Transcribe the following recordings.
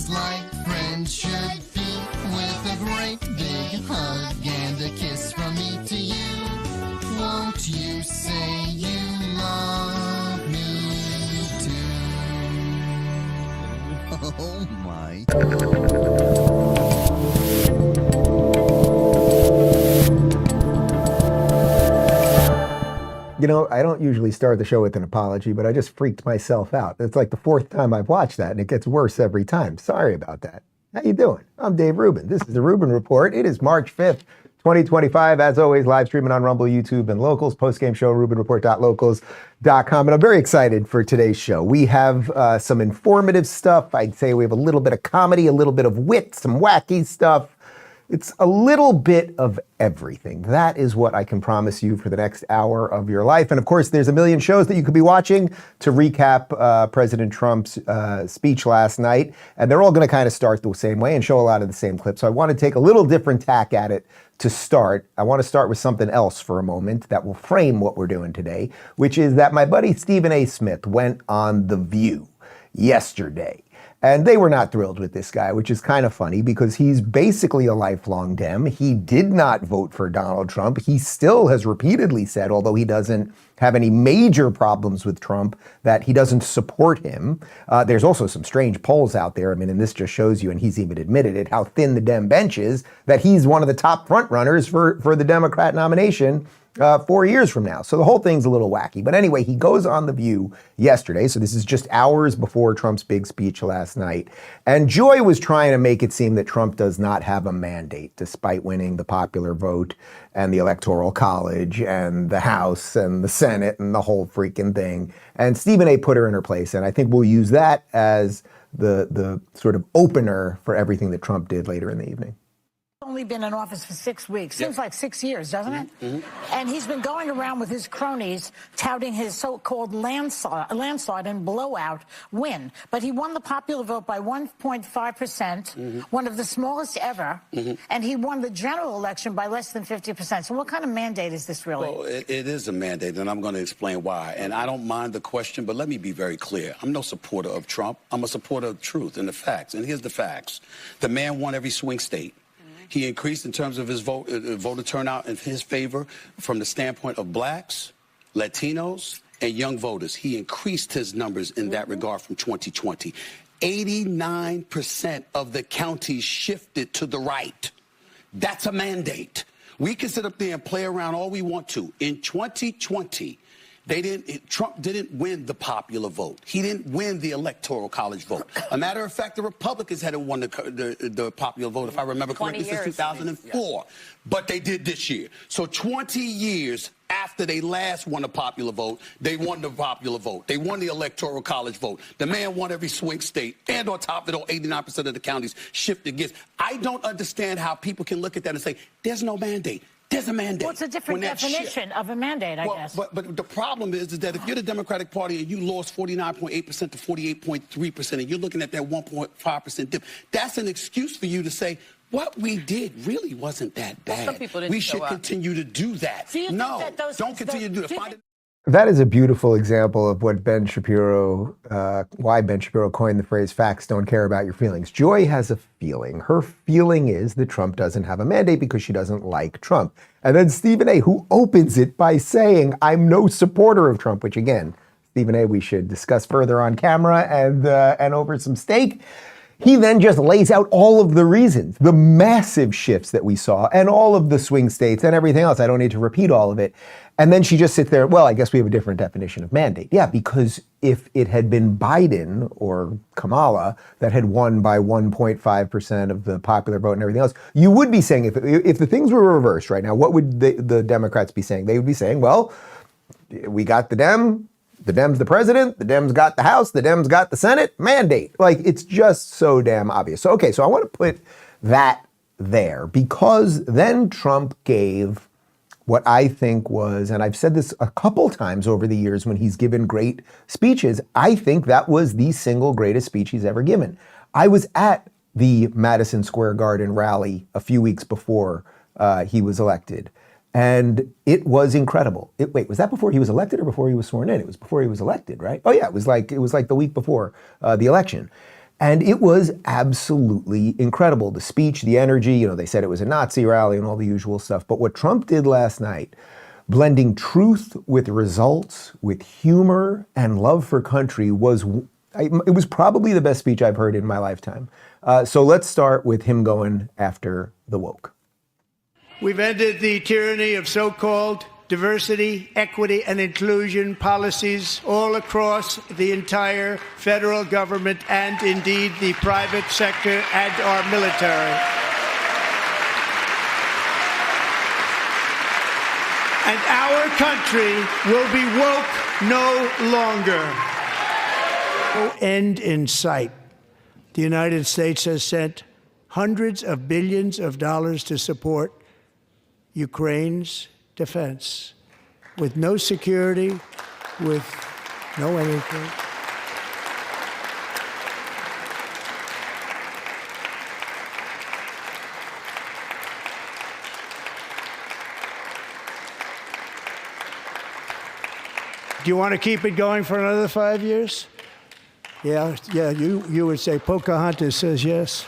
seems like friends should be, with a great big hug and a kiss from me to you. Won't you say you love me too? Oh my. You know, I don't usually start the show with an apology, but I just freaked myself out. It's like the fourth time I've watched that, and it gets worse every time. Sorry about that. How you doing? I'm Dave Rubin. This is the Rubin Report. It is March 5th, 2025. As always, live streaming on Rumble, YouTube, and Locals. Post-game show, rubinreport.locals.com. And I'm very excited for today's show. We have some informative stuff. I'd say we have a little bit of comedy, a little bit of wit, some wacky stuff. It's a little bit of everything. That is what I can promise you for the next hour of your life. And of course, there's a million shows that you could be watching to recap President Trump's speech last night. And they're all going to kind of start the same way and show a lot of the same clips. So I want to take a little different tack at it to start. I want to start with something else for a moment that will frame what we're doing today, which is that my buddy Stephen A. Smith went on The View yesterday. And they were not thrilled with this guy, which is kind of funny because he's basically a lifelong Dem. He did not vote for Donald Trump. He still has repeatedly said, although he doesn't have any major problems with Trump, that he doesn't support him. There's also some strange polls out there. I mean, and this just shows you, and he's even admitted it, how thin the Dem bench is, that he's one of the top front runners for the Democrat nomination 4 years from now. So the whole thing's a little wacky. But anyway, he goes on The View yesterday. So this is just hours before Trump's big speech last night. And Joy was trying to make it seem that Trump does not have a mandate, despite winning the popular vote and the Electoral College and the House and the Senate and the whole freaking thing. And Stephen A. put her in her place. And I think we'll use that as the sort of opener for everything that Trump did later in the evening. Only been in office for 6 weeks. Seems like 6 years, doesn't it? Mm-hmm. And he's been going around with his cronies touting his so-called landslide and blowout win. But he won the popular vote by 1.5%, one of the smallest ever, and he won the general election by less than 50%. So what kind of mandate is this really? Well, it is a mandate, and I'm going to explain why. And I don't mind the question, but let me be very clear. I'm no supporter of Trump. I'm a supporter of truth and the facts. And here's the facts. The man won every swing state. He increased in terms of his voter turnout in his favor from the standpoint of blacks, Latinos, and young voters. He increased his numbers in that regard from 2020. 89% of the counties shifted to the right. That's a mandate. We can sit up there and play around all we want to. In 2020, Trump didn't win the popular vote. He didn't win the Electoral College vote. A matter of fact, the Republicans hadn't won the popular vote, if I remember correctly, since 2004. But they did this year. So 20 years after they last won a popular vote, they won the popular vote. They won the Electoral College vote. The man won every swing state. And on top of it all, 89% of the counties shifted against. I don't understand how people can look at that and say, there's no mandate. There's a mandate. Well, it's a different definition of a mandate, I guess. But the problem is that if you're the Democratic Party and you lost 49.8% to 48.3%, and you're looking at that 1.5% dip, that's an excuse for you to say, what we did really wasn't that bad. Some people didn't we should continue to do that. No, don't continue to do that. That is a beautiful example of what Ben Shapiro, why Ben Shapiro coined the phrase, facts don't care about your feelings. Joy has a feeling. Her feeling is that Trump doesn't have a mandate because she doesn't like Trump. And then Stephen A., who opens it by saying, I'm no supporter of Trump, which again, Stephen A., we should discuss further on camera and over some steak. He then just lays out all of the reasons, the massive shifts that we saw and all of the swing states and everything else. I don't need to repeat all of it. And then she just sits there, well, I guess we have a different definition of mandate. Yeah, because if it had been Biden or Kamala that had won by 1.5% of the popular vote and everything else, you would be saying, if the things were reversed right now, what would the Democrats be saying? They would be saying, well, we got the Dems the president, the Dems got the House, the Dems got the Senate, mandate. Like, it's just so damn obvious. So, okay, so I want to put that there because then Trump gave what I think was, and I've said this a couple times over the years when he's given great speeches, I think that was the single greatest speech he's ever given. I was at the Madison Square Garden rally a few weeks before he was elected. And it was incredible. Wait, was that before he was elected or before he was sworn in? It was before he was elected, right? Oh yeah, it was like the week before the election. And it was absolutely incredible. The speech, the energy, you know, they said it was a Nazi rally and all the usual stuff. But what Trump did last night, blending truth with results, with humor and love for country, it was probably the best speech I've heard in my lifetime. So let's start with him going after the woke. We've ended the tyranny of so-called diversity, equity, and inclusion policies all across the entire federal government and indeed the private sector and our military. And our country will be woke no longer. No end in sight. The United States has sent hundreds of billions of dollars to support Ukraine's defense, with no security, with no anything. Do you want to keep it going for another 5 years? Yeah, you would say Pocahontas says yes.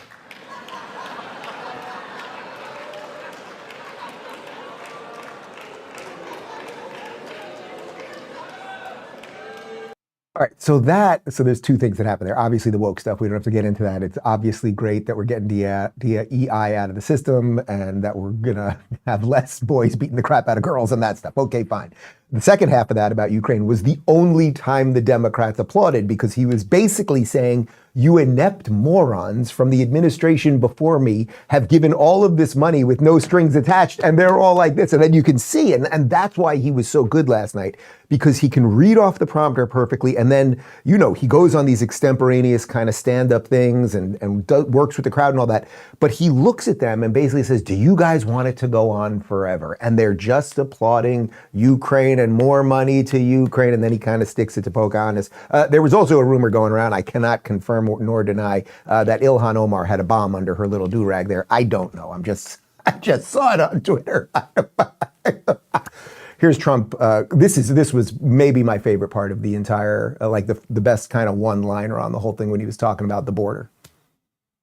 All right, so there's two things that happen there. Obviously, the woke stuff, we don't have to get into that. It's obviously great that we're getting DEI out of the system and that we're gonna have less boys beating the crap out of girls and that stuff. Okay, fine. The second half of that about Ukraine was the only time the Democrats applauded, because he was basically saying, you inept morons from the administration before me have given all of this money with no strings attached, and they're all like this. And then you can see, and that's why he was so good last night, because he can read off the prompter perfectly. And then, you know, he goes on these extemporaneous kind of stand-up things and works with the crowd and all that. But he looks at them and basically says, do you guys want it to go on forever? And they're just applauding Ukraine and more money to Ukraine. And then he kind of sticks it to Pocahontas. There was also a rumor going around, I cannot confirm nor deny, that Ilhan Omar had a bomb under her little do-rag there. I don't know. I just saw it on Twitter. Here's Trump. This was maybe my favorite part of the entire, the best kind of one-liner on the whole thing when he was talking about the border.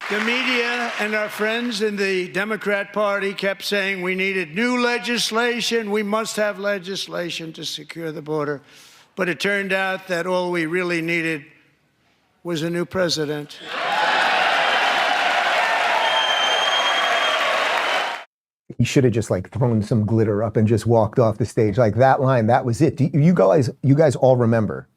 The media and our friends in the Democrat Party kept saying we needed new legislation. We must have legislation to secure the border. But it turned out that all we really needed was a new president. He should have just thrown some glitter up and just walked off the stage. Like that line, that was it. You guys all remember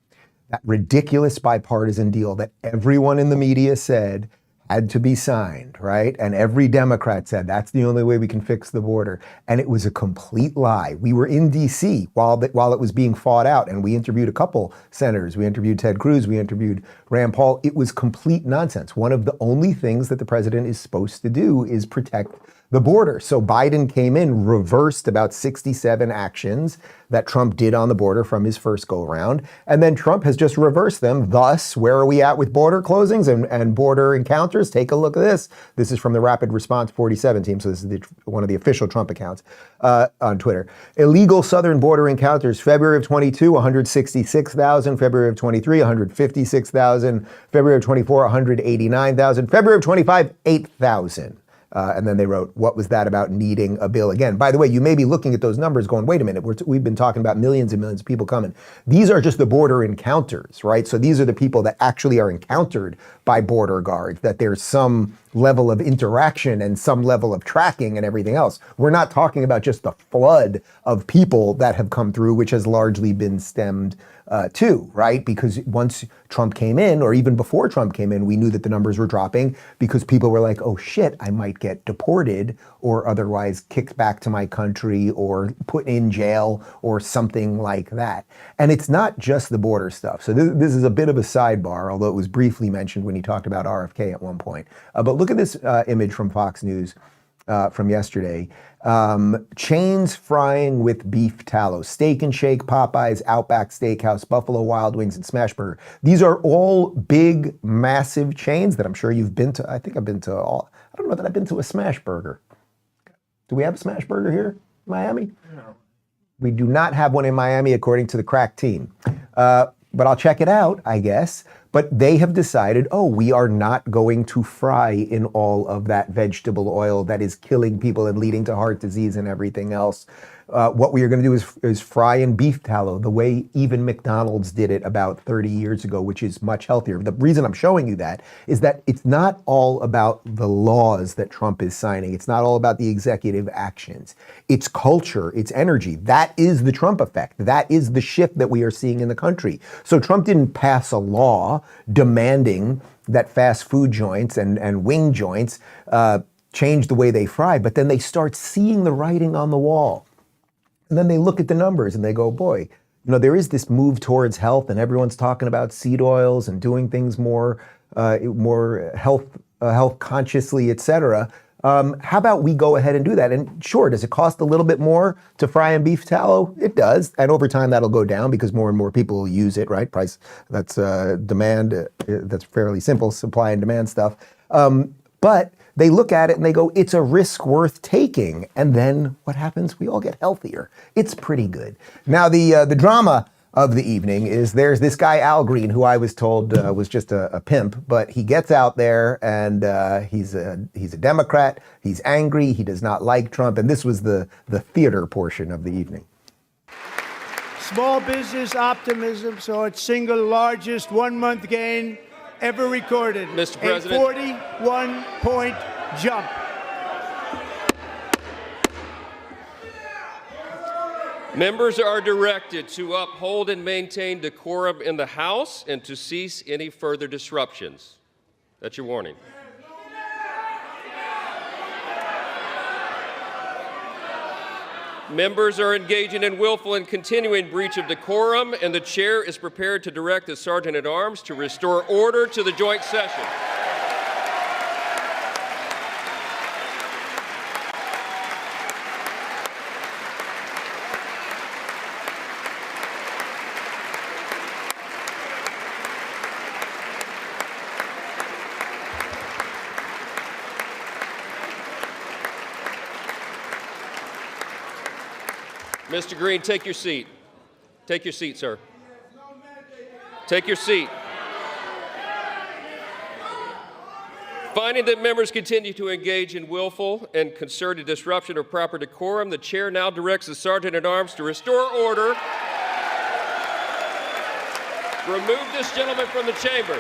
that ridiculous bipartisan deal that everyone in the media said had to be signed, right? And every Democrat said, that's the only way we can fix the border. And it was a complete lie. We were in DC while it was being fought out, and we interviewed a couple senators. We interviewed Ted Cruz, we interviewed Rand Paul. It was complete nonsense. One of the only things that the president is supposed to do is protect the border. So Biden came in, reversed about 67 actions that Trump did on the border from his first go around. And then Trump has just reversed them. Thus, where are we at with border closings and border encounters? Take a look at this. This is from the Rapid Response 47 team. So this is one of the official Trump accounts on Twitter. Illegal southern border encounters, February of 22, 166,000. February of 23, 156,000. February of 24, 189,000. February of 25, 8,000. And then they wrote, what was that about needing a bill again? By the way, you may be looking at those numbers going, wait a minute, we've been talking about millions and millions of people coming. These are just the border encounters, right? So these are the people that actually are encountered by border guards, that there's some level of interaction and some level of tracking and everything else. We're not talking about just the flood of people that have come through, which has largely been stemmed too, right? Because once Trump came in, or even before Trump came in, we knew that the numbers were dropping because people were like, oh shit, I might get deported or otherwise kicked back to my country or put in jail or something like that. And it's not just the border stuff. So this is a bit of a sidebar, although it was briefly mentioned when he talked about RFK at one point. But look at this image from Fox News from yesterday. Chains frying with beef tallow. Steak and Shake, Popeyes, Outback Steakhouse, Buffalo Wild Wings, and Smashburger. These are all big, massive chains that I'm sure you've been to. I think I've been to all. I don't know that I've been to a Smashburger. Do we have a Smashburger here in Miami? No. We do not have one in Miami, according to the crack team. But I'll check it out, I guess. But they have decided, oh, we are not going to fry in all of that vegetable oil that is killing people and leading to heart disease and everything else. What we are going to do is fry in beef tallow, the way even McDonald's did it about 30 years ago, which is much healthier. The reason I'm showing you that is that it's not all about the laws that Trump is signing. It's not all about the executive actions. It's culture, it's energy. That is the Trump effect. That is the shift that we are seeing in the country. So Trump didn't pass a law demanding that fast food joints and wing joints change the way they fry, but then they start seeing the writing on the wall. And then they look at the numbers and they go, boy, there is this move towards health, and everyone's talking about seed oils and doing things more health consciously, et cetera. How about we go ahead and do that? And sure, does it cost a little bit more to fry in beef tallow? It does. And over time, that'll go down because more and more people will use it, right? Price, that's demand. That's fairly simple supply and demand stuff. But they look at it and they go, it's a risk worth taking. And then what happens? We all get healthier. It's pretty good. Now, the drama of the evening is there's this guy, Al Green, who I was told was just a pimp, but he gets out there and he's a Democrat. He's angry. He does not like Trump. And this was the theater portion of the evening. Small business optimism saw its single largest one-month gain ever recorded. Mr. President. A 41-point jump. Members are directed to uphold and maintain decorum in the House and to cease any further disruptions. That's your warning. Members are engaging in willful and continuing breach of decorum, and the chair is prepared to direct the Sergeant-at-Arms to restore order to the joint session. Mr. Green, take your seat. Take your seat, sir. Take your seat. Finding that members continue to engage in willful and concerted disruption of proper decorum, the chair now directs the Sergeant-at-Arms to restore order. Remove this gentleman from the chamber.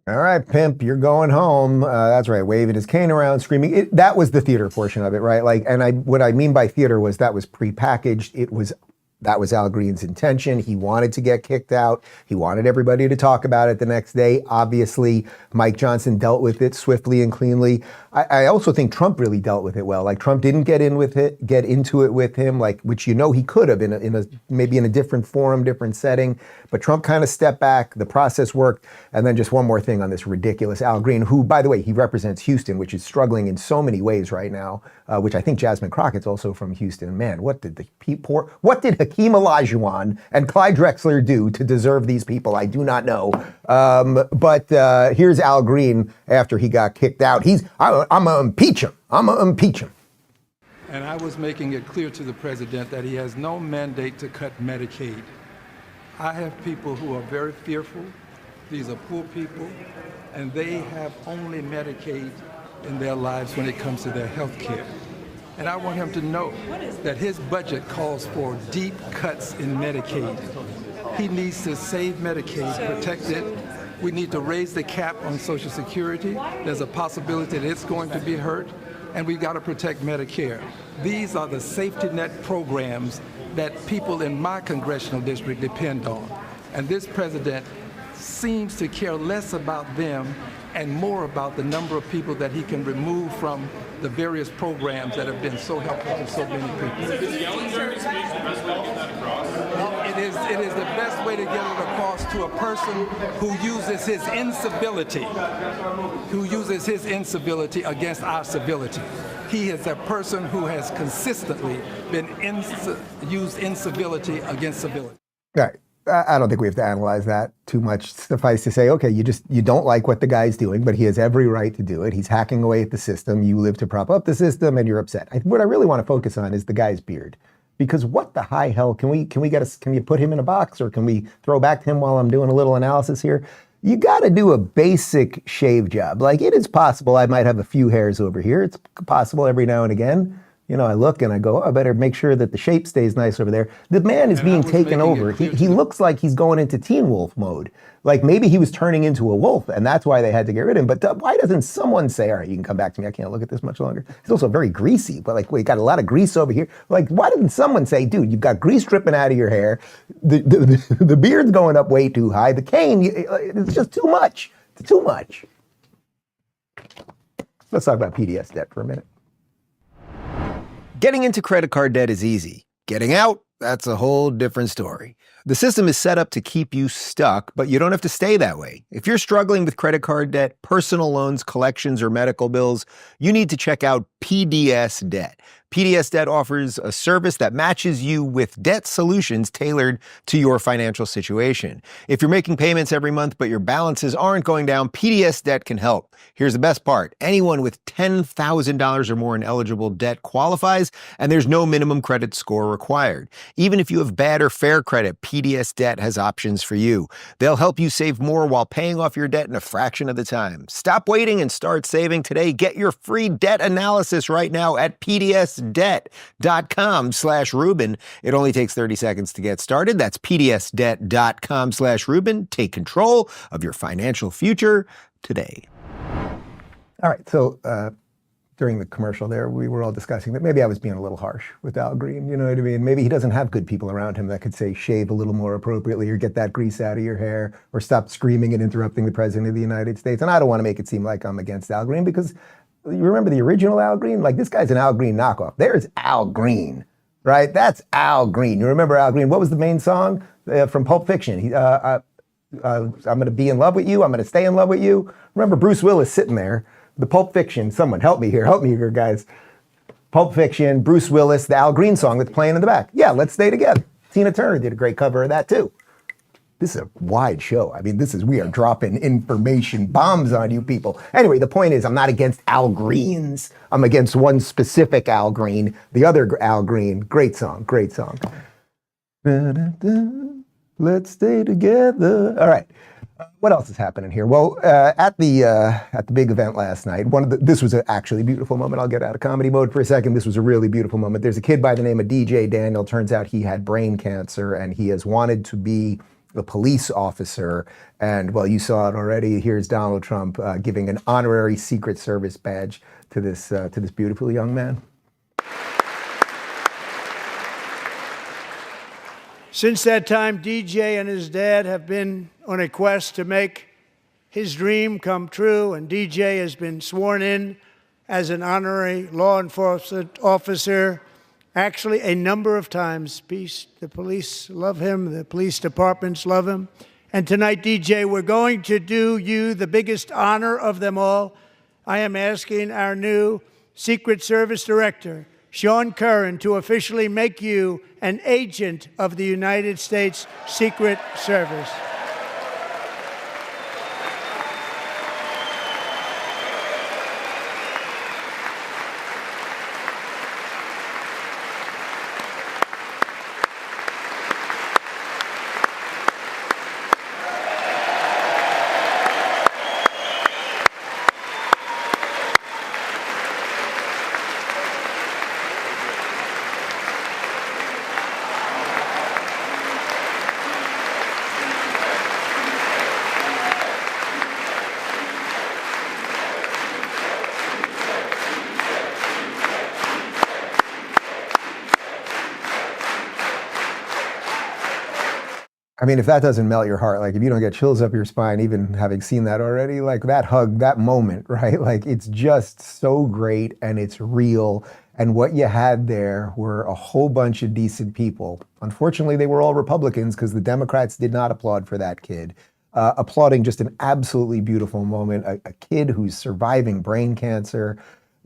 All right, pimp, you're going home. That's right, waving his cane around, screaming. That was the theater portion of it, right? What I mean by theater was that was prepackaged. That was Al Green's intention. He wanted to get kicked out. He wanted everybody to talk about it the next day. Obviously, Mike Johnson dealt with it swiftly and cleanly. I also think Trump really dealt with it well. Like, Trump didn't get into it with him, which he could have maybe in a different forum, different setting. But Trump kind of stepped back. The process worked. And then just one more thing on this ridiculous Al Green, who, by the way, he represents Houston, which is struggling in so many ways right now. Which I think Jasmine Crockett's also from Houston. Man, what did Hakeem Olajuwon and Clyde Drexler do to deserve these people? I do not know. But here's Al Green after he got kicked out. I'm gonna impeach him. I'm gonna impeach him. And I was making it clear to the president that he has no mandate to cut Medicaid. I have people who are very fearful. These are poor people, and they have only Medicaid in their lives when it comes to their health care. And I want him to know that his budget calls for deep cuts in Medicaid. He needs to save Medicaid, protect it. We need to raise the cap on Social Security. There's a possibility that it's going to be hurt, and we've got to protect Medicare. These are the safety net programs that people in my congressional district depend on. And this president seems to care less about them and more about the number of people that he can remove from the various programs that have been so helpful to so many people. Is yelling during speech the best way to get that across? It is the best way to get it across to a person who uses his incivility against our civility. He is a person who has consistently been used incivility against civility. Right. I don't think we have to analyze that too much. Suffice to say, okay, you don't like what the guy's doing, but he has every right to do it. He's hacking away at the system. You live to prop up the system, and you're upset. What I really want to focus on is the guy's beard, because what the high hell can you put him in a box, or can we throw back to him while I'm doing a little analysis here? You got to do a basic shave job. Like, it is possible I might have a few hairs over here. It's possible every now and again. You know, I look and I go, oh, I better make sure that the shape stays nice over there. The man is being taken over. He looks like he's going into Teen Wolf mode. Like, maybe he was turning into a wolf, and that's why they had to get rid of him. But why doesn't someone say, all right, you can come back to me. I can't look at this much longer. He's also very greasy, but like, we got a lot of grease over here. Like, why didn't someone say, dude, you've got grease dripping out of your hair. The beard's going up way too high. The cane, it's just too much. It's too much. Let's talk about PDS debt for a minute. Getting into credit card debt is easy. Getting out, that's a whole different story. The system is set up to keep you stuck, but you don't have to stay that way. If you're struggling with credit card debt, personal loans, collections, or medical bills, you need to check out PDS Debt. PDS Debt offers a service that matches you with debt solutions tailored to your financial situation. If you're making payments every month but your balances aren't going down, PDS Debt can help. Here's the best part. Anyone with $10,000 or more in eligible debt qualifies, and there's no minimum credit score required. Even if you have bad or fair credit, PDS Debt has options for you. They'll help you save more while paying off your debt in a fraction of the time. Stop waiting and start saving today. Get your free debt analysis right now at pdsdebt.com/Rubin. It only takes 30 seconds to get started. That's pdsdebt.com/Rubin. Take control of your financial future today. All right, so during the commercial there, we were all discussing that maybe I was being a little harsh with Al Green, you know what I mean? Maybe he doesn't have good people around him that could say shave a little more appropriately, or get that grease out of your hair, or stop screaming and interrupting the President of the United States. And I don't want to make it seem like I'm against Al Green, because you remember the original Al Green? Like, this guy's an Al Green knockoff. There's Al Green, right? That's Al Green. You remember Al Green? What was the main song from Pulp Fiction? I'm going to be in love with you. I'm going to stay in love with you. Remember Bruce Willis sitting there? The Pulp Fiction, someone help me here, guys. Pulp Fiction, Bruce Willis, the Al Green song that's playing in the back. Yeah, let's stay together. Tina Turner did a great cover of that too. This is a wide show. I mean, we are dropping information bombs on you people. Anyway, the point is, I'm not against Al Greens. I'm against one specific Al Green. The other Al Green, great song, great song. Let's stay together. All right. What else is happening here? Well, at the big event last night, this was actually a beautiful moment. I'll get out of comedy mode for a second. This was a really beautiful moment. There's a kid by the name of DJ Daniel. Turns out he had brain cancer, and he has wanted to be a police officer. And, well, you saw it already. Here's Donald Trump giving an honorary Secret Service badge to this beautiful young man. Since that time, DJ and his dad have been on a quest to make his dream come true, and DJ has been sworn in as an honorary law enforcement officer, actually a number of times. The police love him, the police departments love him. And tonight, DJ, we're going to do you the biggest honor of them all. I am asking our new Secret Service Director, Sean Curran, to officially make you an agent of the United States Secret Service. I mean, if that doesn't melt your heart, like if you don't get chills up your spine, even having seen that already, like that hug, that moment, right? Like, it's just so great and it's real. And what you had there were a whole bunch of decent people. Unfortunately, they were all Republicans, because the Democrats did not applaud for that kid. Applauding just an absolutely beautiful moment, a kid who's surviving brain cancer.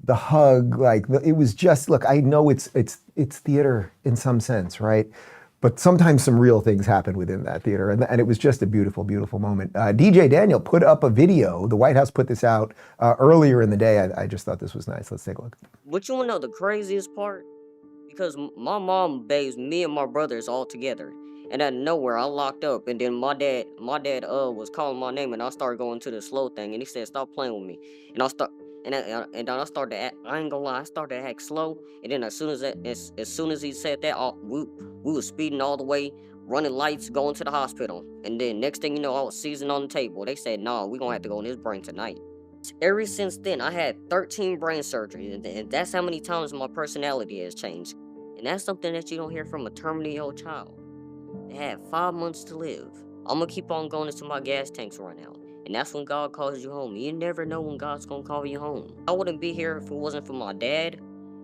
The hug, like, it was just, look, I know it's theater in some sense, right? But sometimes some real things happen within that theater, and it was just a beautiful, beautiful moment. DJ Daniel put up a video. The White House put this out earlier in the day. I just thought this was nice. Let's take a look. But you want to know the craziest part? Because my mom bathes me and my brothers all together. And out of nowhere, I locked up, and then my dad was calling my name, and I started going to the slow thing, and he said, "Stop playing with me." And I then I started to act, I ain't gonna lie, I started to act slow, and then as soon as he said that, we were speeding all the way, running lights, going to the hospital. And then next thing you know, I was seizing on the table. They said, "Nah, we gonna have to go in his brain tonight." Ever since then, I had 13 brain surgeries, and that's how many times my personality has changed. And that's something that you don't hear from a terminally ill child. They had 5 months to live. I'm gonna keep on going until my gas tanks run out. And that's when God calls you home. You never know when God's gonna call you home. I wouldn't be here if it wasn't for my dad.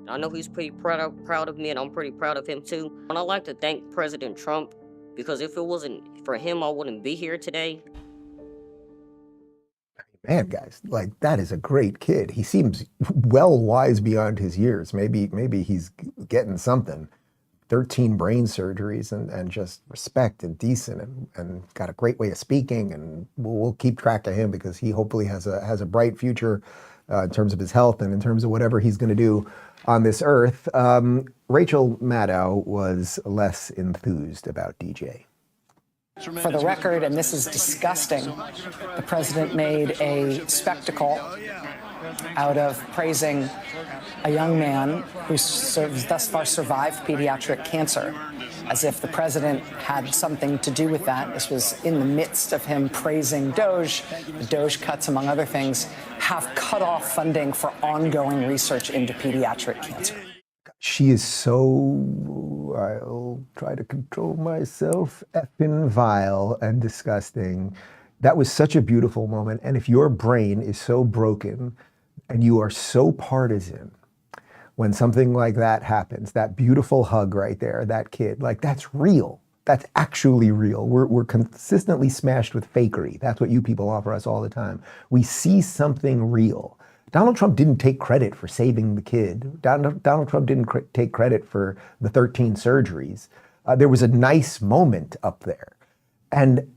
I know he's pretty proud of me, and I'm pretty proud of him too. And I'd like to thank President Trump, because if it wasn't for him, I wouldn't be here today. Man, guys, like, that is a great kid. He seems well wise beyond his years. Maybe he's getting something. 13 brain surgeries and just respect and decent and got a great way of speaking, and we'll keep track of him because he hopefully has a bright future in terms of his health and in terms of whatever he's going to do on this earth. Rachel Maddow was less enthused about DJ. For the record, and this is disgusting, the president made a spectacle out of praising a young man who's thus far survived pediatric cancer, as if the president had something to do with that. This was in the midst of him praising Doge. The Doge cuts, among other things, have cut off funding for ongoing research into pediatric cancer. She is so, I'll try to control myself, effing vile and disgusting. That was such a beautiful moment. And if your brain is so broken and you are so partisan, when something like that happens, that beautiful hug right there, that kid, like, that's real. That's actually real. We're consistently smashed with fakery. That's what you people offer us all the time. We see something real. Donald Trump didn't take credit for saving the kid. Donald Trump didn't take credit for the 13 surgeries. There was a nice moment up there. And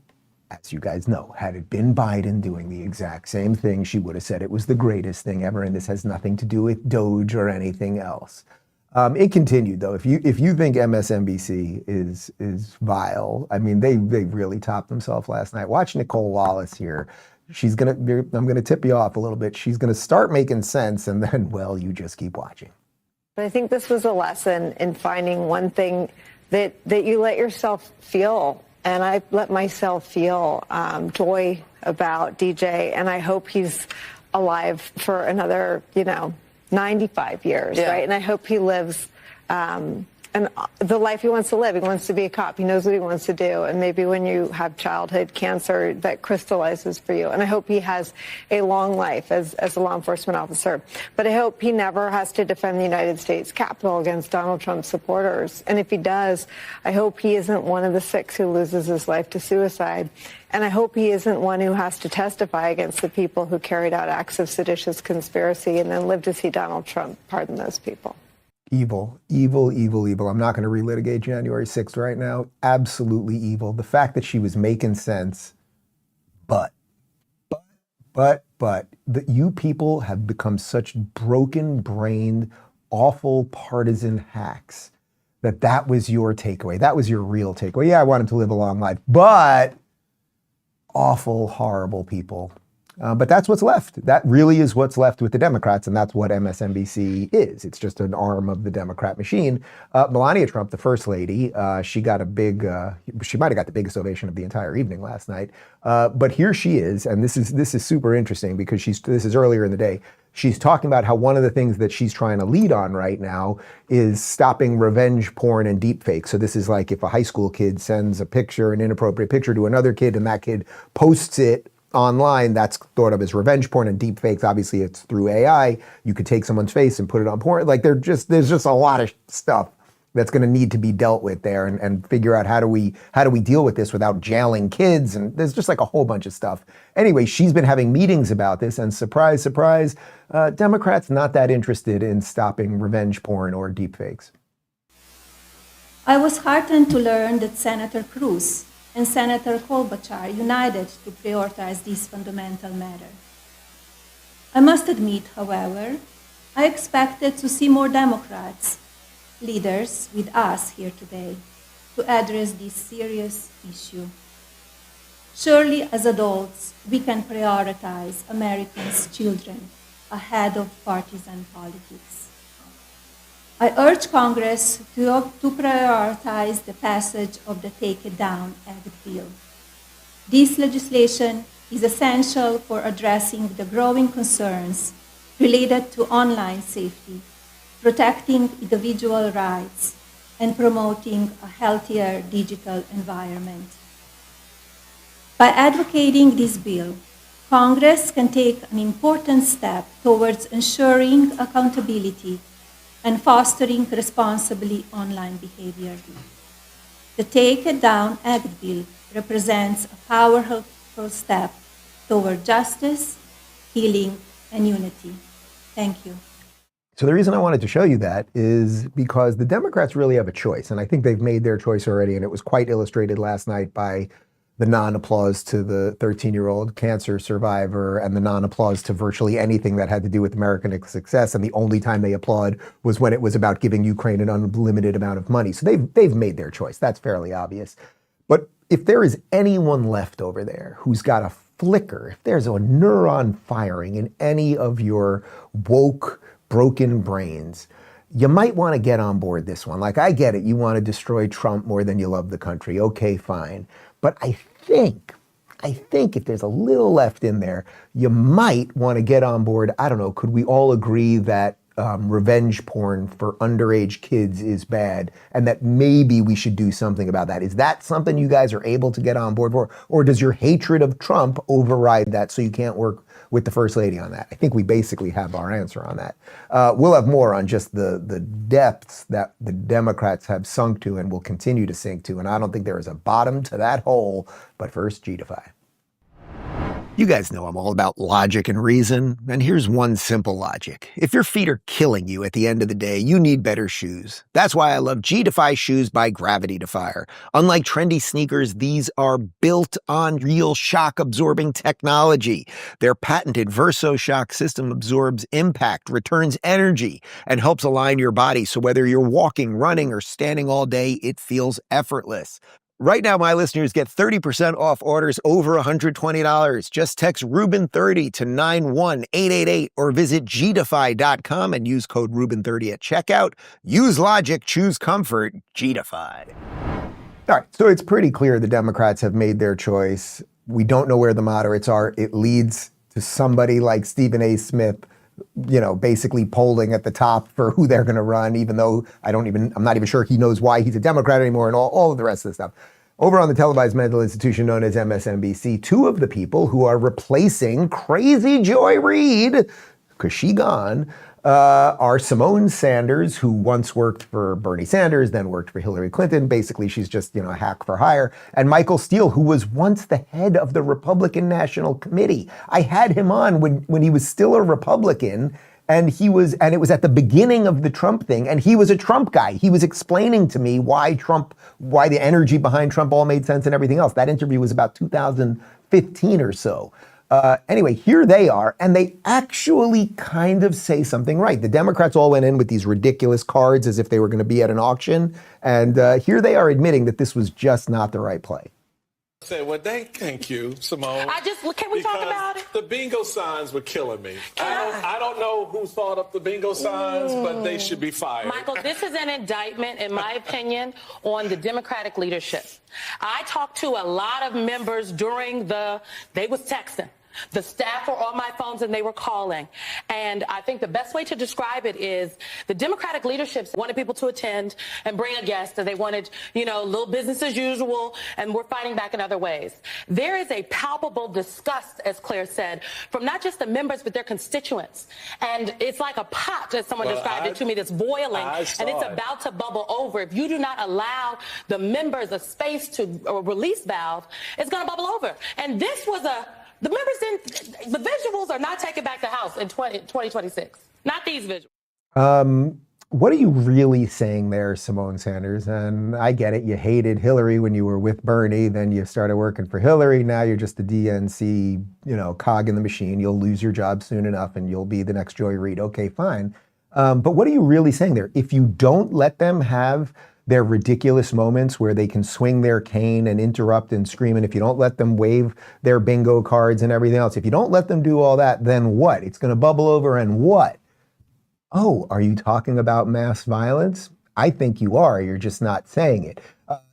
as you guys know, had it been Biden doing the exact same thing, she would have said it was the greatest thing ever, and this has nothing to do with Doge or anything else. It continued, though. If you think MSNBC is vile, I mean, they really topped themselves last night. Watch Nicolle Wallace here. I'm gonna tip you off a little bit. She's gonna start making sense, and then, well, you just keep watching. But I think this was a lesson in finding one thing that you let yourself feel. And I let myself feel joy about DJ, and I hope he's alive for another, 95 years, right? And I hope he lives and the life he wants to live. He wants to be a cop. He knows what he wants to do. And maybe when you have childhood cancer, that crystallizes for you. And I hope he has a long life as a law enforcement officer. But I hope he never has to defend the United States Capitol against Donald Trump supporters. And if he does, I hope he isn't one of the 6 who loses his life to suicide. And I hope he isn't one who has to testify against the people who carried out acts of seditious conspiracy and then live to see Donald Trump pardon those people. Evil, evil, evil, evil. I'm not going to relitigate January 6th right now. Absolutely evil. The fact that she was making sense, but that you people have become such broken-brained, awful partisan hacks that was your takeaway. That was your real takeaway. Yeah, I want him to live a long life, but awful, horrible people. But that's what's left. That really is what's left with the Democrats, and that's what MSNBC is. It's just an arm of the Democrat machine. Melania Trump, the first lady, she got she might have got the biggest ovation of the entire evening last night. But here she is, and this is super interesting because this is earlier in the day. She's talking about how one of the things that she's trying to lead on right now is stopping revenge porn and deepfakes. So this is like if a high school kid sends a picture, an inappropriate picture to another kid, and that kid posts it online, that's thought of as revenge porn and deepfakes. Obviously, it's through AI. You could take someone's face and put it on porn. Like there's just a lot of stuff that's going to need to be dealt with there, and figure out how do we deal with this without jailing kids. And there's just like a whole bunch of stuff. Anyway, she's been having meetings about this, and surprise, surprise, Democrats not that interested in stopping revenge porn or deepfakes. I was heartened to learn that Senator Cruz and Senator Klobuchar united to prioritize this fundamental matter. I must admit, however, I expected to see more Democrats, leaders with us here today, to address this serious issue. Surely, as adults, we can prioritize Americans' children ahead of partisan politics. I urge Congress to prioritize the passage of the Take It Down Act bill. This legislation is essential for addressing the growing concerns related to online safety, protecting individual rights, and promoting a healthier digital environment. By advocating this bill, Congress can take an important step towards ensuring accountability and fostering responsibly online behavior. The Take It Down Act bill represents a powerful step toward justice, healing, and unity. Thank you. So the reason I wanted to show you that is because the Democrats really have a choice, and I think they've made their choice already, and it was quite illustrated last night by the non-applause to the 13-year-old cancer survivor and the non-applause to virtually anything that had to do with American success, and the only time they applaud was when it was about giving Ukraine an unlimited amount of money. So they've made their choice. That's fairly obvious. But if there is anyone left over there who's got a flicker, if there's a neuron firing in any of your woke, broken brains, you might want to get on board this one. Like, I get it. You want to destroy Trump more than you love the country. Okay, fine. But I think if there's a little left in there, you might want to get on board. I don't know. Could we all agree that revenge porn for underage kids is bad, and that maybe we should do something about that? Is that something you guys are able to get on board for? Or does your hatred of Trump override that so you can't work with the First Lady on that? I think we basically have our answer on that. We'll have more on just the depths that the Democrats have sunk to and will continue to sink to, and I don't think there is a bottom to that hole. But first, G-Defy. You guys know I'm all about logic and reason, and here's one simple logic. If your feet are killing you at the end of the day, you need better shoes. That's why I love G-Defy shoes by Gravity Defier. Unlike trendy sneakers, these are built on real shock-absorbing technology. Their patented VersoShock system absorbs impact, returns energy, and helps align your body so whether you're walking, running, or standing all day, it feels effortless. Right now, my listeners get 30% off orders over $120. Just text Rubin30 to 91888 or visit gdefy.com and use code Rubin30 at checkout. Use logic, choose comfort, G-Defy. All right, so it's pretty clear the Democrats have made their choice. We don't know where the moderates are. It leads to somebody like Stephen A. Smith, you know, basically polling at the top for who they're going to run, even though I'm not even sure he knows why he's a Democrat anymore, and all of the rest of the stuff. Over on the televised mental institution known as MSNBC, two of the people who are replacing Crazy Joy Reid, because she gone, are Symone Sanders, who once worked for Bernie Sanders, then worked for Hillary Clinton. Basically, she's just, a hack for hire. And Michael Steele, who was once the head of the Republican National Committee. I had him on when he was still a Republican, and it was at the beginning of the Trump thing, and he was a Trump guy. He was explaining to me why the energy behind Trump all made sense and everything else. That interview was about 2015 or so. Anyway, here they are, and they actually kind of say something right. The Democrats all went in with these ridiculous cards as if they were going to be at an auction, and here they are admitting that this was just not the right play. Thank you, Symone. Can we talk about it? The bingo signs were killing me. I don't know who thought up the bingo signs, but they should be fired. Michael, this is an indictment, in my opinion, on the Democratic leadership. I talked to a lot of members they was texting. The staff were on my phones and they were calling. And I think the best way to describe it is the Democratic leadership wanted people to attend and bring a guest, and they wanted, little business as usual, and we're fighting back in other ways. There is a palpable disgust, as Claire said, from not just the members, but their constituents. And it's like a pot, as someone described it to me, that's boiling, and it's about to bubble over. If you do not allow the members a space to release valve, it's going to bubble over. And this was the visuals are not taking back the House in 2026. Not these visuals. what are you really saying there, Symone Sanders? And I get it. You hated Hillary when you were with Bernie. Then you started working for Hillary. Now you're just a DNC, cog in the machine. You'll lose your job soon enough and you'll be the next Joy Reid. Okay, fine. But what are you really saying there? If you don't let them have their ridiculous moments where they can swing their cane and interrupt and scream, and if you don't let them wave their bingo cards and everything else, if you don't let them do all that, then what? It's going to bubble over and what? Oh, are you talking about mass violence? I think you are. You're just not saying it.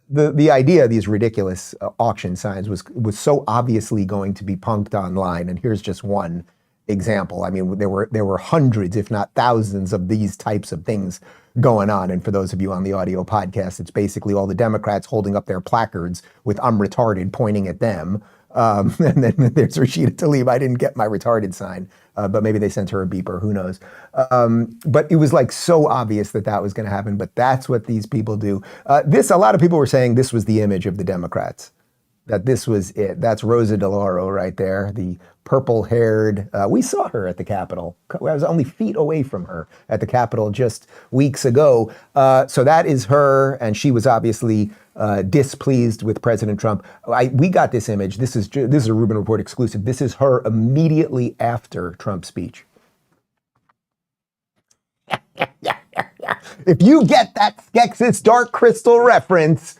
The idea of these ridiculous auction signs was so obviously going to be punked online. And here's just one example. I mean, there were hundreds, if not thousands, of these types of things going on. And for those of you on the audio podcast, it's basically all the Democrats holding up their placards with "I'm retarded" pointing at them. And then there's Rashida Tlaib. I didn't get my retarded sign, but maybe they sent her a beeper, who knows. But it was like so obvious that was going to happen, but that's what these people do. A lot of people were saying this was the image of the Democrats, that this was it. That's Rosa DeLauro right there, the purple-haired. We saw her at the Capitol. I was only feet away from her at the Capitol just weeks ago. So that is her, and she was obviously displeased with President Trump. We got this image. This is a Rubin Report exclusive. This is her immediately after Trump's speech. If you get that Skeksis Dark Crystal reference,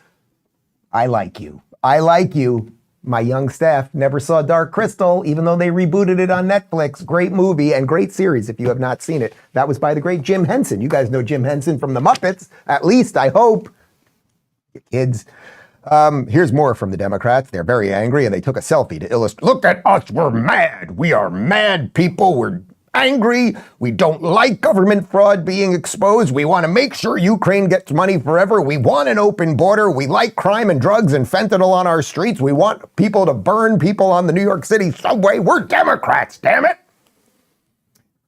I like you. I like you. My young staff never saw Dark Crystal, even though they rebooted it on Netflix. Great movie and great series if you have not seen it. That was by the great Jim Henson. You guys know Jim Henson from The Muppets, at least, I hope. You kids. Here's more from the Democrats. They're very angry and they took a selfie to illustrate, look at us, we're mad. We are mad people. We're angry. We don't like government fraud being exposed. We want to make sure Ukraine gets money forever. We want an open border. We like crime and drugs and fentanyl on our streets. We want people to burn people on the New York City subway. We're Democrats, damn it.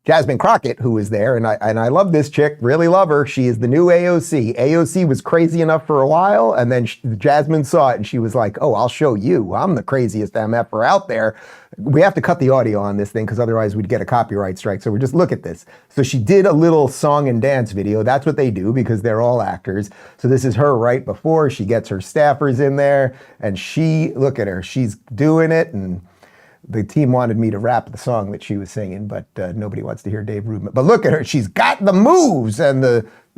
Jasmine Crockett, who was there, and I love this chick, really love her. She is the new AOC. AOC was crazy enough for a while, and then Jasmine saw it, and she was like, oh, I'll show you. I'm the craziest MFer out there. We have to cut the audio on this thing, because otherwise we'd get a copyright strike. So just look at this. So she did a little song and dance video. That's what they do, because they're all actors. So this is her right before. She gets her staffers in there, and look at her. She's doing it, and the team wanted me to rap the song that she was singing, but nobody wants to hear Dave Rubin. But look at her. She's got the moves and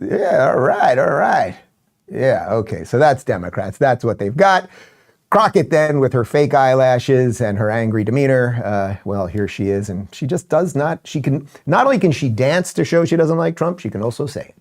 yeah, all right. Yeah, okay. So that's Democrats. That's what they've got. Crockett then, with her fake eyelashes and her angry demeanor, well, here she is. And she just not only can she dance to show she doesn't like Trump, she can also say it.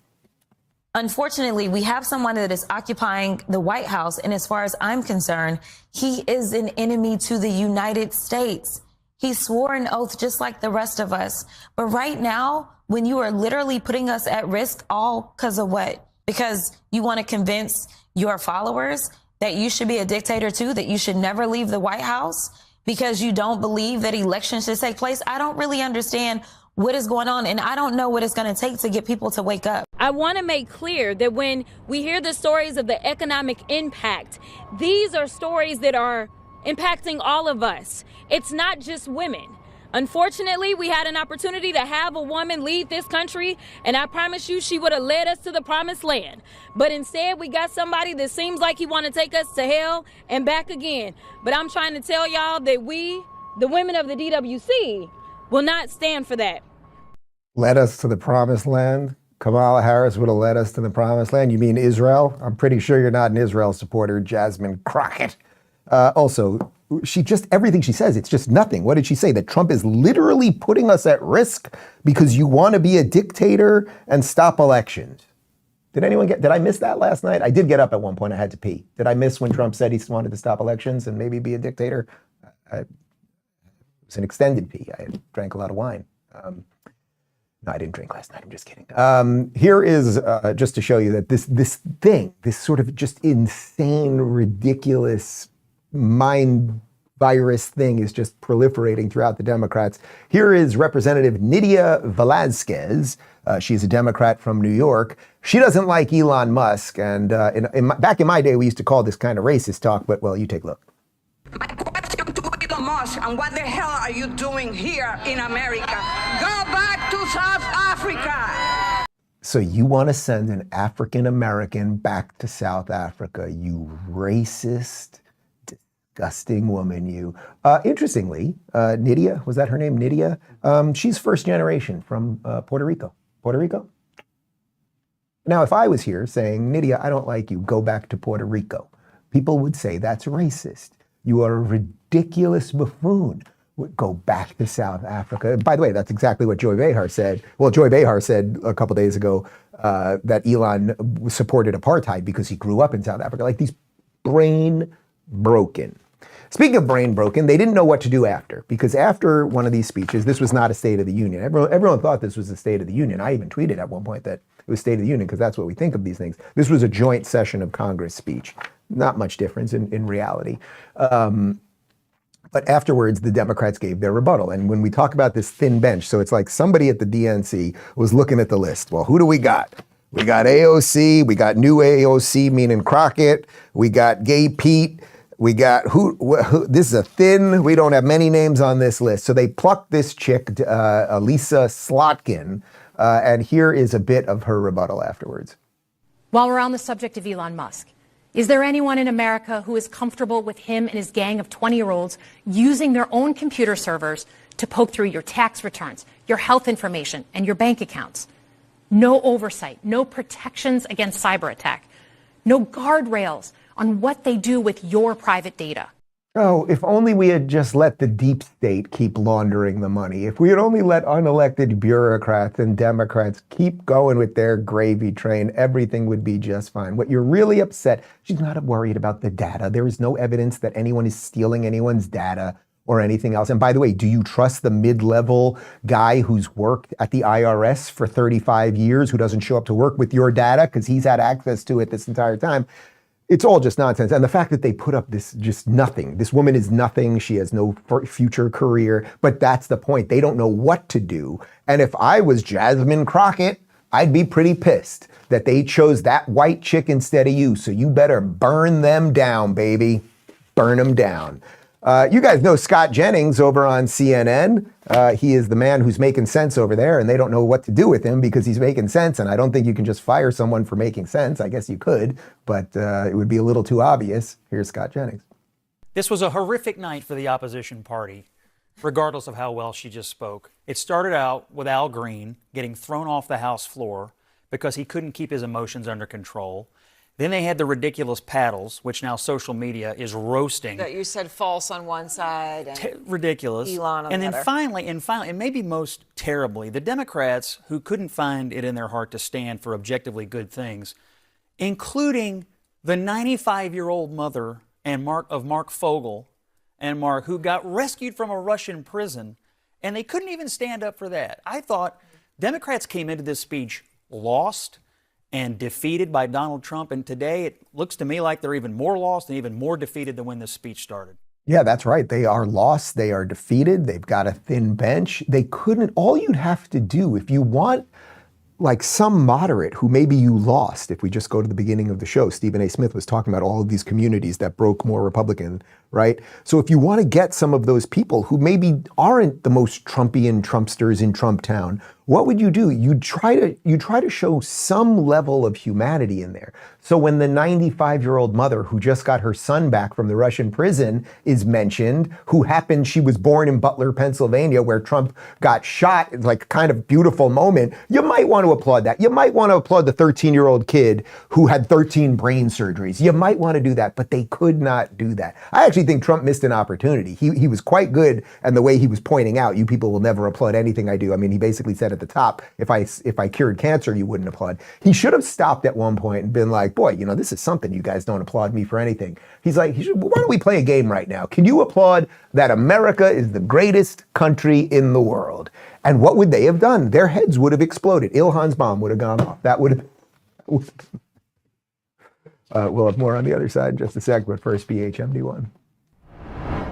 Unfortunately, we have someone that is occupying the White House, and as far as I'm concerned, he is an enemy to the United States. He swore an oath just like the rest of us. But right now, when you are literally putting us at risk, all because of what? Because you want to convince your followers that you should be a dictator too, that you should never leave the White House, because you don't believe that elections should take place. I don't really understand what is going on, and I don't know what it's going to take to get people to wake up. I want to make clear that when we hear the stories of the economic impact, these are stories that are impacting all of us. It's not just women. Unfortunately, we had an opportunity to have a woman lead this country, and I promise you she would have led us to the promised land. But instead, we got somebody that seems like he want to take us to hell and back again. But I'm trying to tell y'all that we, the women of the DWC, will not stand for that. Led us to the promised land? Kamala Harris would have led us to the promised land? You mean Israel? I'm pretty sure you're not an Israel supporter, Jasmine Crockett. Also, everything she says, it's just nothing. What did she say? That Trump is literally putting us at risk because you want to be a dictator and stop elections. Did I miss that last night? I did get up at one point. I had to pee. Did I miss when Trump said he wanted to stop elections and maybe be a dictator? It was an extended pee. I drank a lot of wine. No, I didn't drink last night. I'm just kidding. Here is just to show you that this sort of just insane, ridiculous mind virus thing is just proliferating throughout the Democrats. Here is Representative Nydia Velázquez. She's a Democrat from New York. She doesn't like Elon Musk. And back in my day, we used to call this kind of racist talk, but well, you take a look. My question to Elon Musk, and what the hell are you doing here in America? Go back to South Africa. So you want to send an African American back to South Africa, you racist, disgusting woman, you. Interestingly, Nydia, was that her name, Nydia? She's first generation from Puerto Rico. Puerto Rico? Now, if I was here saying, Nydia, I don't like you, go back to Puerto Rico, people would say that's racist. You are a ridiculous buffoon. Go back to South Africa. By the way, that's exactly what Joy Behar said. Well, Joy Behar said a couple days ago that Elon supported apartheid because he grew up in South Africa. Like, these brain broken. Speaking of brain broken, they didn't know what to do after, because after one of these speeches, this was not a State of the Union. Everyone thought this was a State of the Union. I even tweeted at one point that it was State of the Union because that's what we think of these things. This was a joint session of Congress speech. Not much difference in reality. But afterwards, the Democrats gave their rebuttal. And when we talk about this thin bench, so it's like somebody at the DNC was looking at the list. Well, who do we got? We got AOC, we got new AOC, meaning Crockett, we got Gay Pete, we got this is a thin, we don't have many names on this list. So they plucked this chick, Lisa Slotkin, and here is a bit of her rebuttal afterwards. While we're on the subject of Elon Musk, is there anyone in America who is comfortable with him and his gang of 20-year-olds using their own computer servers to poke through your tax returns, your health information, and your bank accounts? No oversight, no protections against cyber attack, no guardrails on what they do with your private data. Oh, if only we had just let the deep state keep laundering the money. If we had only let unelected bureaucrats and Democrats keep going with their gravy train, everything would be just fine. What you're really upset, she's not worried about the data. There is no evidence that anyone is stealing anyone's data or anything else. And by the way, do you trust the mid-level guy who's worked at the IRS for 35 years, who doesn't show up to work with your data because he's had access to it this entire time? It's all just nonsense. And the fact that they put up this just nothing. This woman is nothing. She has no future career. But that's the point. They don't know what to do. And if I was Jasmine Crockett, I'd be pretty pissed that they chose that white chick instead of you. So you better burn them down, baby. Burn them down. You guys know Scott Jennings over on CNN. He is the man who's making sense over there, and they don't know what to do with him because he's making sense. And I don't think you can just fire someone for making sense. I guess you could, but it would be a little too obvious. Here's Scott Jennings. This was a horrific night for the opposition party, regardless of how well she just spoke. It started out with Al Green getting thrown off the House floor because he couldn't keep his emotions under control. Then they had the ridiculous paddles, which now social media is roasting. That you said false on one side and ridiculous. Elon on and the then other. finally, and maybe most terribly, the Democrats who couldn't find it in their heart to stand for objectively good things, including the 95-year-old mother of Mark Fogel and Mark, who got rescued from a Russian prison, and they couldn't even stand up for that. I thought Democrats came into this speech lost and defeated by Donald Trump. And today it looks to me like they're even more lost and even more defeated than when this speech started. Yeah, that's right. They are lost. They are defeated. They've got a thin bench. They couldn't, all you'd have to do if you want like some moderate who maybe you lost, if we just go to the beginning of the show, Stephen A. Smith was talking about all of these communities that broke more Republican, right? So if you want to get some of those people who maybe aren't the most Trumpian Trumpsters in Trump Town, what would you do? You try to show some level of humanity in there. So when the 95-year-old mother who just got her son back from the Russian prison is mentioned, she was born in Butler, Pennsylvania, where Trump got shot, it's like a kind of beautiful moment. You might want to applaud that. You might want to applaud the 13-year-old kid who had 13 brain surgeries. You might want to do that, but they could not do that. I actually think Trump missed an opportunity. He was quite good, and the way he was pointing out, you people will never applaud anything I do. I mean, he basically said at the top, if I cured cancer, you wouldn't applaud. He should have stopped at one point and been like, boy, this is something. You guys don't applaud me for anything. He's like, why don't we play a game right now? Can you applaud that America is the greatest country in the world? And what would they have done? Their heads would have exploded. Ilhan's bomb would have gone off. That would have... We'll have more on the other side in just a sec, but first, BHMD1.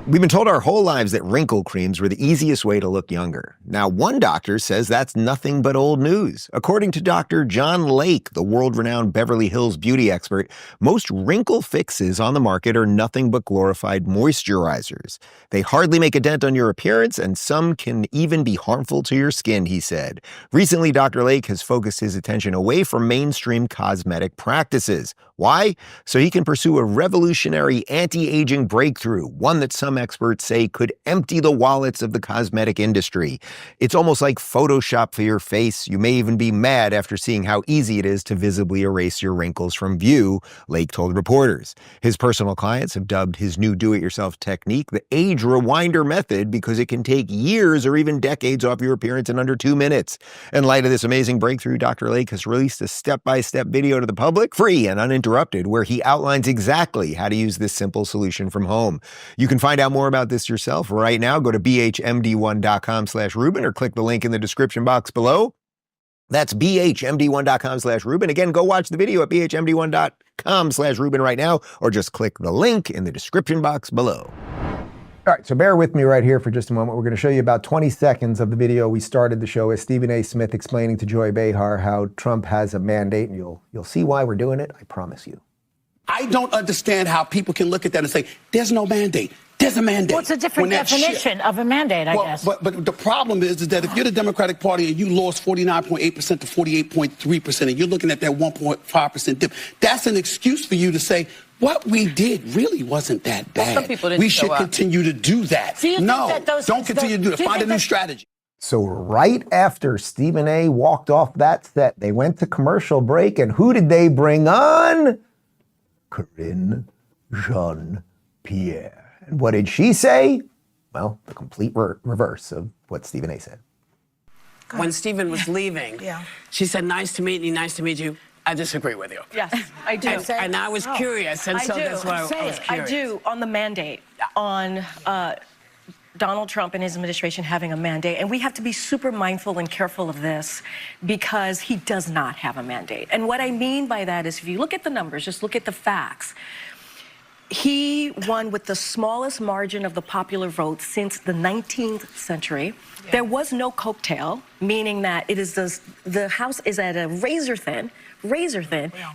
We've been told our whole lives that wrinkle creams were the easiest way to look younger. Now, one doctor says that's nothing but old news. According to Dr. John Lake, the world-renowned Beverly Hills beauty expert, most wrinkle fixes on the market are nothing but glorified moisturizers. They hardly make a dent on your appearance, and some can even be harmful to your skin, he said. Recently, Dr. Lake has focused his attention away from mainstream cosmetic practices. Why? So he can pursue a revolutionary anti-aging breakthrough, one that some experts say could empty the wallets of the cosmetic industry. It's almost like Photoshop for your face. You may even be mad after seeing how easy it is to visibly erase your wrinkles from view, Lake told reporters. His personal clients have dubbed his new do-it-yourself technique the age rewinder method because it can take years or even decades off your appearance in under 2 minutes. In light of this amazing breakthrough, Dr. Lake has released a step-by-step video to the public, free and uninterrupted, where he outlines exactly how to use this simple solution from home. You can find out more about this yourself right now. Go to bhmd1.com/Rubin or click the link in the description box below. That's bhmd1.com/Rubin. Again, go watch the video at bhmd1.com/Rubin right now, or just click the link in the description box below. All right, so bear with me right here for just a moment. We're going to show you about 20 seconds of the video we started the show as Stephen A. Smith explaining to Joy Behar how Trump has a mandate, and you'll see why we're doing it, I promise you. I don't understand how people can look at that and say, there's no mandate. There's a mandate. Well, it's a different definition of a mandate, I guess. But the problem is that if you're the Democratic Party and you lost 49.8% to 48.3%, and you're looking at that 1.5% dip, that's an excuse for you to say, what we did really wasn't that bad. Some people didn't we should continue to do that. No, don't continue to do that. Find a new strategy. So right after Stephen A. walked off that set, they went to commercial break, and who did they bring on? Karine Jean-Pierre. And what did she say? Well, the complete reverse of what Stephen A. said. When Stephen was leaving, she said, nice to meet you, nice to meet you. I disagree with you. Yes, I do. And I was curious, and so that's why I was curious. I do, on the mandate, on Donald Trump and his administration having a mandate. And we have to be super mindful and careful of this because he does not have a mandate. And what I mean by that is if you look at the numbers, just look at the facts. He won with the smallest margin of the popular vote since the 19th century. Yeah. There was no coattail, meaning that it is the House is at a razor thin,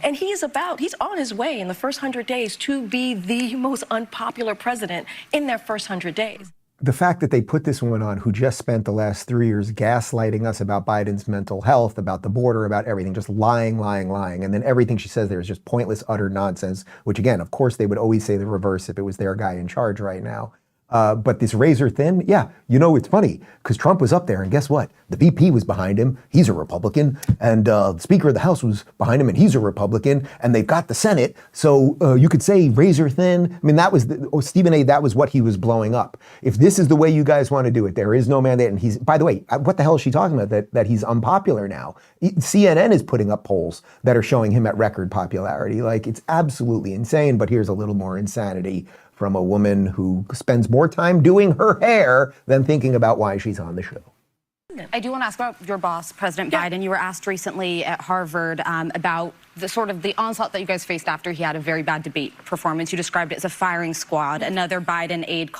and he's on his way in the first 100 days to be the most unpopular president in their first 100 days. The fact that they put this woman on who just spent the last 3 years gaslighting us about Biden's mental health, about the border, about everything, just lying. And then everything she says there is just pointless, utter nonsense, which again, of course, they would always say the reverse if it was their guy in charge right now. But this razor thin, it's funny because Trump was up there and guess what? The VP was behind him. He's a Republican. And the Speaker of the House was behind him and he's a Republican. And they've got the Senate. So you could say razor thin. I mean, that was Stephen A. That was what he was blowing up. If this is the way you guys want to do it, there is no mandate. And he's, by the way, what the hell is she talking about? That he's unpopular now. CNN is putting up polls that are showing him at record popularity. Like, it's absolutely insane. But here's a little more insanity from a woman who spends more time doing her hair than thinking about why she's on the show. I do want to ask about your boss, President Biden. You were asked recently at Harvard about the onslaught that you guys faced after he had a very bad debate performance. You described it as a firing squad. Another Biden aide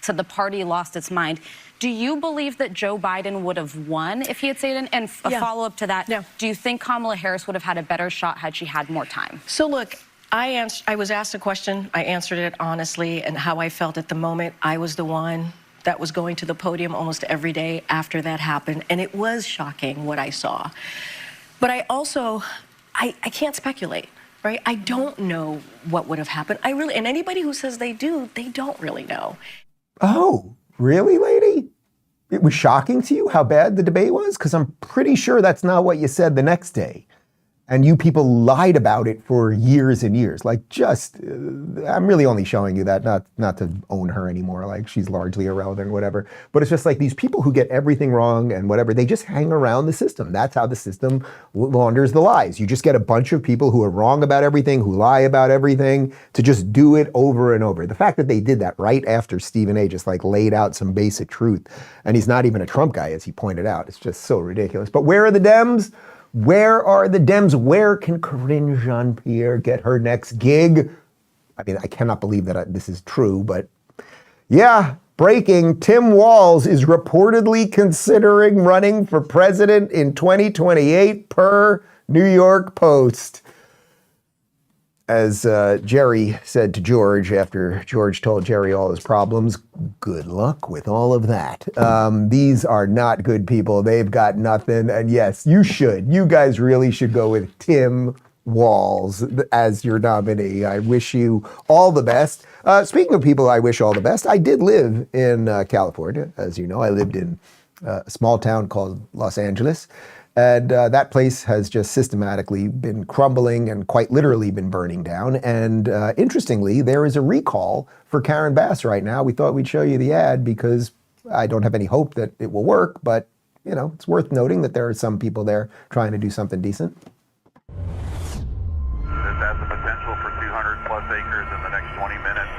said the party lost its mind. Do you believe that Joe Biden would have won if he had stayed in? And a follow-up to that, do you think Kamala Harris would have had a better shot had she had more time? So look, I was asked a question. I answered it honestly and how I felt at the moment. I was the one that was going to the podium almost every day after that happened. And it was shocking what I saw. But I also, I can't speculate, right? I don't know what would have happened. And anybody who says they do, they don't really know. Oh, really, lady? It was shocking to you how bad the debate was? Because I'm pretty sure that's not what you said the next day. And you people lied about it for years and years. Like, I'm really only showing you that, not to own her anymore. Like, she's largely irrelevant or whatever. But it's just like these people who get everything wrong and whatever, they just hang around the system. That's how the system launders the lies. You just get a bunch of people who are wrong about everything, who lie about everything, to just do it over and over. The fact that they did that right after Stephen A. just laid out some basic truth, and he's not even a Trump guy, as he pointed out. It's just so ridiculous. But where are the Dems? Where are the Dems? Where can Karine Jean-Pierre get her next gig? I mean, I cannot believe that this is true, but Yeah, breaking. Tim Walz is reportedly considering running for president in 2028 per New York Post. As Jerry said to George after George told Jerry all his problems, good luck with all of that. These are not good people. They've got nothing. And yes, you should. You guys really should go with Tim Walz as your nominee. I wish you all the best. Speaking of people I wish all the best, I did live in California. As you know, I lived in a small town called Los Angeles. And that place has just systematically been crumbling and quite literally been burning down. And interestingly, there is a recall for Karen Bass right now. We thought we'd show you the ad because I don't have any hope that it will work. But, you know, it's worth noting that there are some people there trying to do something decent. This has the potential for 200 plus acres in the next 20 minutes.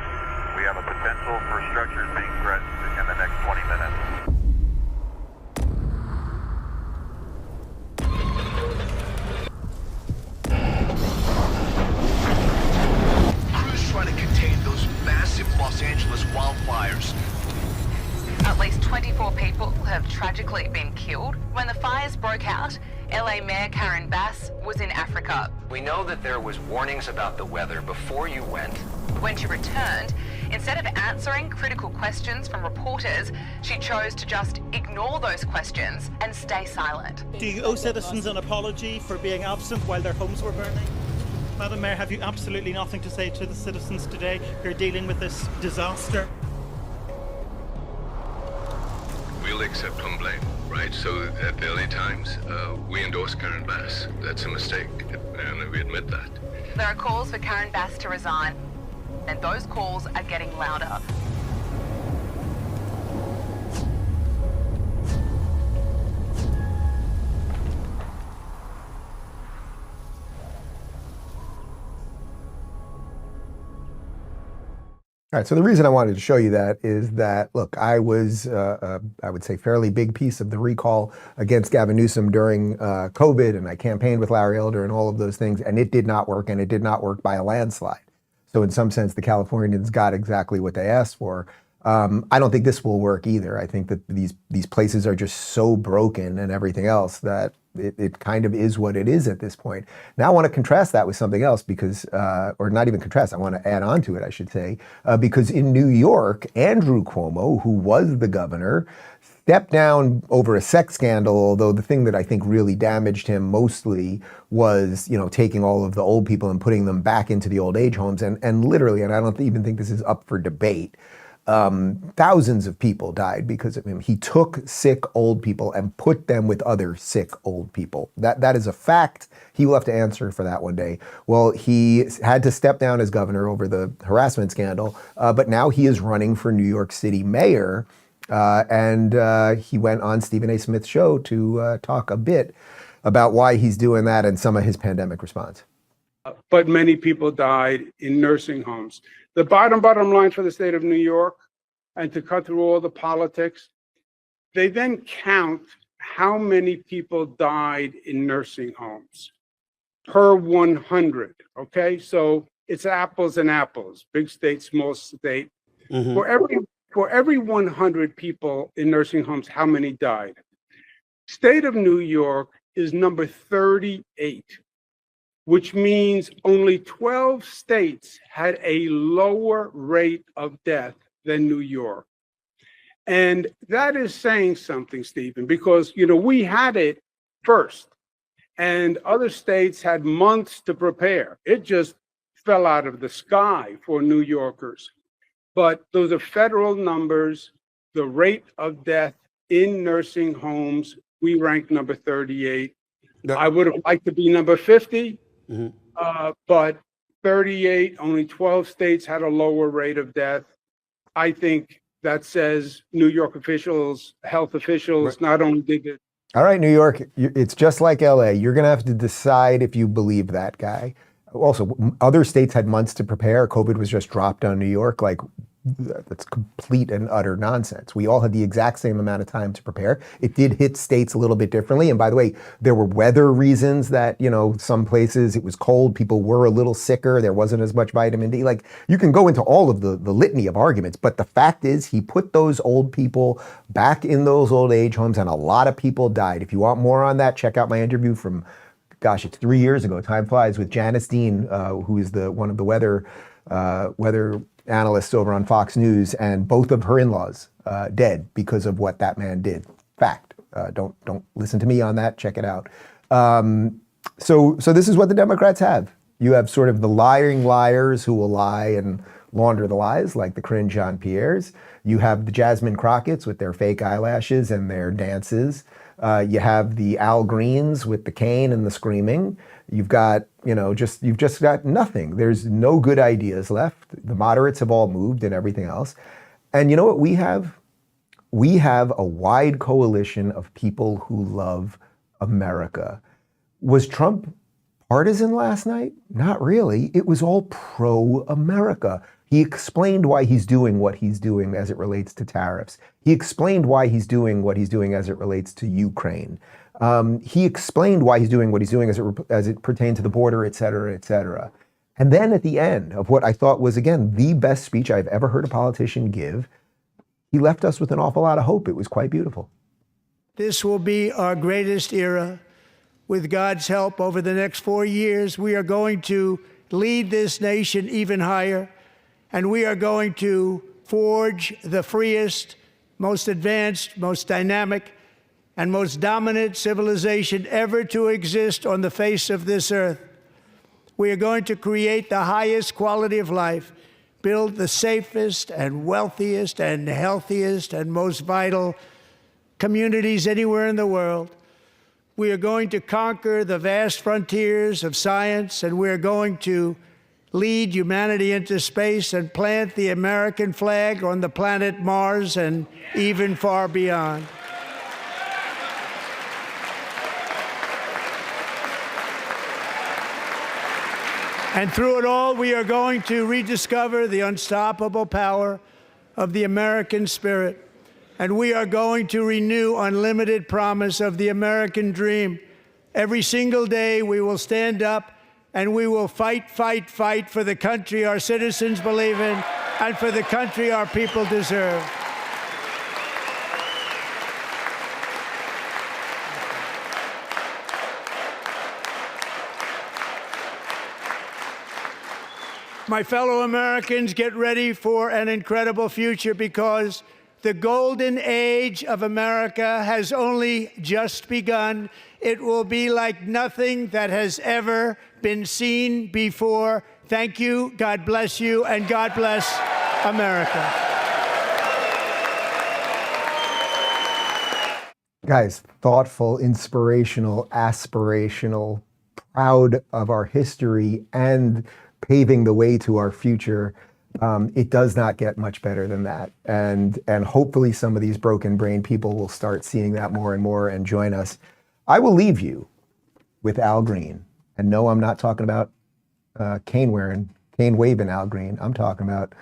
We have a potential for structures being threatened in the next 20 minutes. Trying to contain those massive Los Angeles wildfires. At least 24 people have tragically been killed. When the fires broke out, LA Mayor Karen Bass was in Africa. We know that there was warnings about the weather before you went. When she returned, instead of answering critical questions from reporters, she chose to just ignore those questions and stay silent. Do you owe citizens an apology for being absent while their homes were burning? Madam Mayor, have you absolutely nothing to say to the citizens today who are dealing with this disaster? We'll accept on blame, right? So at the early times, we endorsed Karen Bass. That's a mistake, and we admit that. There are calls for Karen Bass to resign, and those calls are getting louder. All right, so the reason I wanted to show you that is that, look, I was, I would say, fairly big piece of the recall against Gavin Newsom during COVID, and I campaigned with Larry Elder and all of those things, and it did not work, and it did not work by a landslide. So in some sense, the Californians got exactly what they asked for. I don't think this will work either. I think that these places are just so broken and everything else that it kind of is what it is at this point. Now I want to contrast that with something else because, or not even contrast, I want to add on to it, I should say, because in New York, Andrew Cuomo, who was the governor, stepped down over a sex scandal, although the thing that I think really damaged him mostly was, you know, taking all of the old people and putting them back into the old age homes. And literally, and I don't even think this is up for debate, thousands of people died because of him. He took sick old people and put them with other sick old people. That is a fact. He will have to answer for that one day. Well, he had to step down as governor over the harassment scandal, but now he is running for New York City mayor. And he went on Stephen A. Smith's show to talk a bit about why he's doing that and some of his pandemic response. But many people died in nursing homes. The bottom line for the state of New York, and to cut through all the politics, they then count how many people died in nursing homes per 100, okay? So it's apples and apples, big state, small state. Mm-hmm. For every 100 people in nursing homes, how many died? State of New York is number 38. Which means only 12 states had a lower rate of death than New York. And that is saying something, Stephen, because, you know, we had it first and other states had months to prepare. It just fell out of the sky for New Yorkers. But those are federal numbers. The rate of death in nursing homes, we ranked number 38. I would have liked to be number 50. Mm-hmm. But 38, only 12 states had a lower rate of death. I think that says New York officials, health officials, right, not only did it. All right, New York, it's just like LA. You're going to have to decide if you believe that guy. Also, other states had months to prepare. COVID was just dropped on New York. Like, That's complete and utter nonsense. We all had the exact same amount of time to prepare. It did hit states a little bit differently. And by the way, there were weather reasons that, some places it was cold, people were a little sicker, there wasn't as much vitamin D. Like, you can go into all of the litany of arguments, but the fact is he put those old people back in those old age homes, and a lot of people died. If you want more on that, check out my interview from, it's 3 years ago, time flies, with Janice Dean, who is one of the weather analysts over on Fox News, and both of her in-laws dead because of what that man did. Fact. Don't listen to me on that. Check it out. So this is what the Democrats have. You have sort of the lying liars who will lie and launder the lies, like the Karine Jean-Pierres. You have the Jasmine Crockett's with their fake eyelashes and their dances. You have the Al Greens with the cane and the screaming. You've got, you've just got nothing. There's no good ideas left. The moderates have all moved and everything else. And you know what we have? We have a wide coalition of people who love America. Was Trump partisan last night? Not really. It was all pro-America. He explained why he's doing what he's doing as it relates to tariffs. He explained why he's doing what he's doing as it relates to Ukraine. He explained why he's doing what he's doing as it pertained to the border, et cetera, et cetera. And then at the end of what I thought was, again, the best speech I've ever heard a politician give, he left us with an awful lot of hope. It was quite beautiful. This will be our greatest era. With God's help, over the next 4 years, we are going to lead this nation even higher, and we are going to forge the freest, most advanced, most dynamic, and most dominant civilization ever to exist on the face of this earth. We are going to create the highest quality of life, build the safest and wealthiest and healthiest and most vital communities anywhere in the world. We are going to conquer the vast frontiers of science, and we are going to lead humanity into space and plant the American flag on the planet Mars and even far beyond. And through it all, we are going to rediscover the unstoppable power of the American spirit. And we are going to renew unlimited promise of the American dream. Every single day, we will stand up and we will fight, fight, fight for the country our citizens believe in and for the country our people deserve. My fellow Americans, get ready for an incredible future, because the golden age of America has only just begun. It will be like nothing that has ever been seen before. Thank you, God bless you, and God bless America. Guys, thoughtful, inspirational, aspirational, proud of our history, and paving the way to our future. It does not get much better than that. And hopefully some of these broken brain people will start seeing that more and more and join us. I will leave you with Al Green. And no, I'm not talking about cane waving Al Green. I'm talking about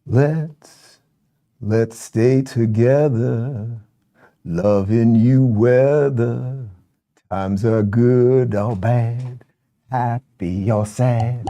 let's stay together, loving you whether times are good or bad, happy or sad.